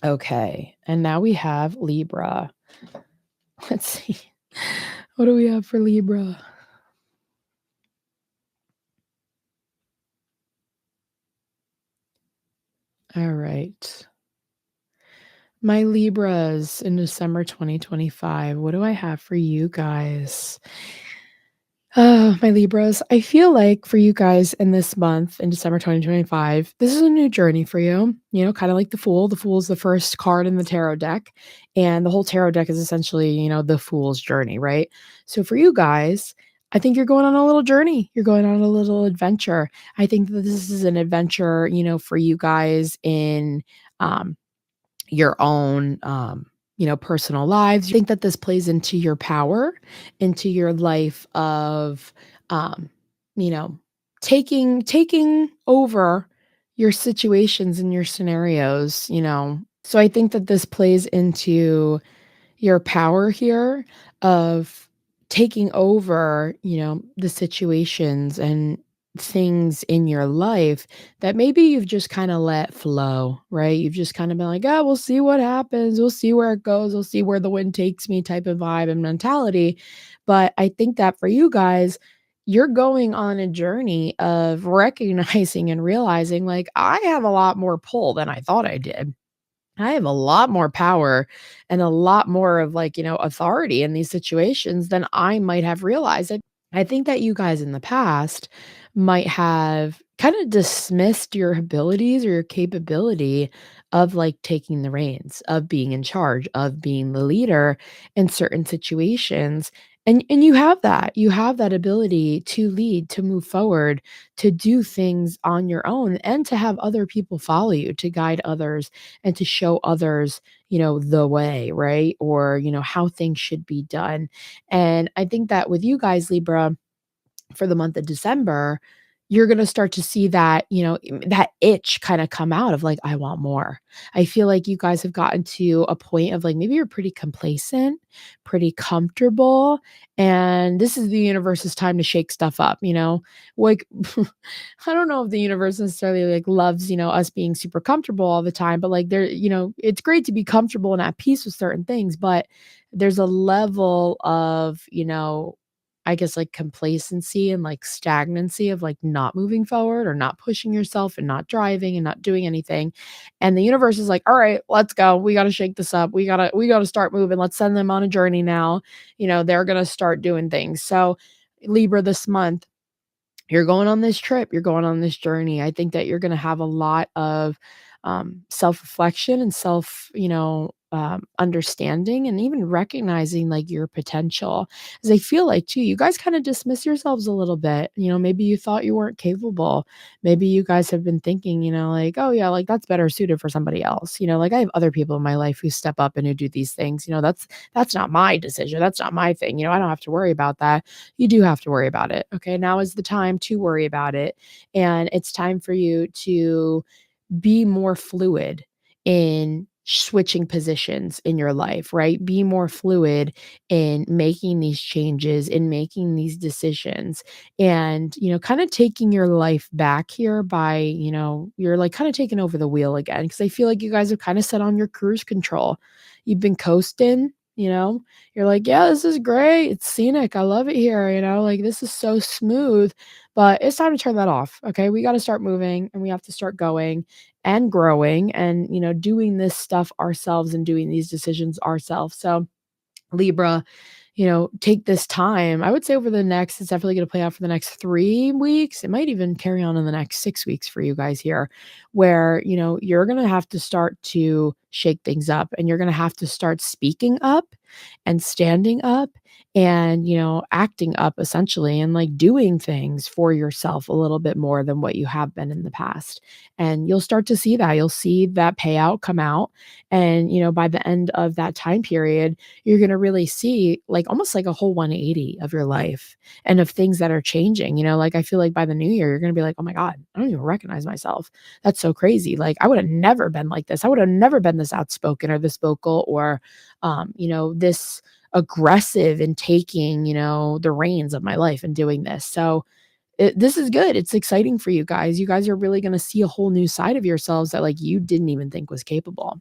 Okay, and now we have Libra. Let's see. What do we have for Libra? All right. My Libras in December 2025. What do I have for you guys? My Libras, I feel like for you guys in this month, in December 2025, this is a new journey for you. You know, kind of like the Fool. The Fool is the first card in the tarot deck, and the whole tarot deck is essentially, the Fool's journey, right? So for you guys, I think you're going on a little journey. You're going on a little adventure. I think that this is an adventure, for you guys in um, your own personal lives. I think that this plays into your power, into your life of um you know taking over your situations and your scenarios. So I think that this plays into your power here of taking over, the situations and things in your life that maybe you've just kind of let flow, right? You've just kind of been like, oh, we'll see what happens. We'll see where it goes. We'll see where the wind takes me type of vibe and mentality. But I think that for you guys, you're going on a journey of recognizing and realizing, like, I have a lot more pull than I thought I did. I have a lot more power and a lot more of, like, authority in these situations than I might have realized. I think that you guys in the past might have kind of dismissed your abilities or your capability of, like, taking the reins, of being in charge, of being the leader in certain situations. And you have that. You have that ability to lead, to move forward, to do things on your own, and to have other people follow you, to guide others and to show others, the way, right? Or, how things should be done. And I think that with you guys, Libra, for the month of December, you're gonna start to see that, that itch kinda come out of, like, "I want more." I feel like you guys have gotten to a point of, like, maybe you're pretty complacent, pretty comfortable, and this is the universe's time to shake stuff up, you know? Like, I don't know if the universe necessarily, like, loves, us being super comfortable all the time, but, like, it's great to be comfortable and at peace with certain things, but there's a level of, I guess, like, complacency and, like, stagnancy of, like, not moving forward or not pushing yourself and not driving and not doing anything, and the universe is like, "Alright, let's go. We gotta shake this up. We gotta start moving. Let's send them on a journey now." They're gonna start doing things. So, Libra, this month, you're going on this trip, you're going on this journey. I think that you're gonna have a lot of, self-reflection and understanding and even recognizing, like, your potential. As I feel like too, you guys kinda dismiss yourselves a little bit. Maybe you thought you weren't capable. Maybe you guys have been thinking, like, "Oh, yeah, like, that's better suited for somebody else." Like, I have other people in my life who step up and who do these things. That's not my decision. That's not my thing. I don't have to worry about that. You do have to worry about it. Okay. Now is the time to worry about it. And it's time for you to be more fluid in switching positions in your life, right? Be more fluid in making these changes, in making these decisions, and, kind of taking your life back here by, you're like kind of taking over the wheel again. Cause I feel like you guys have kind of set on your cruise control. You've been coasting. You're like, yeah, this is great. It's scenic. I love it here. Like, this is so smooth, but it's time to turn that off. Okay. We got to start moving and we have to start going and growing and, doing this stuff ourselves and doing these decisions ourselves. So, Libra, take this time. I would say over the next, it's definitely going to play out for the next 3 weeks. It might even carry on in the next 6 weeks for you guys here, where, you're going to have to start to shake things up and you're going to have to start speaking up and standing up and, acting up essentially and, like, doing things for yourself a little bit more than what you have been in the past. And you'll start to see that. You'll see that payout come out. And, by the end of that time period, you're going to really see, like, almost like a whole 180 of your life and of things that are changing. Like, I feel like by the new year, you're going to be like, oh my God, I don't even recognize myself. That's so crazy. Like, I would have never been like this. I would have never been this outspoken or this vocal or, this aggressive in taking, the reins of my life and doing this. So, this is good. It's exciting for you guys. You guys are really going to see a whole new side of yourselves that, like, you didn't even think was capable.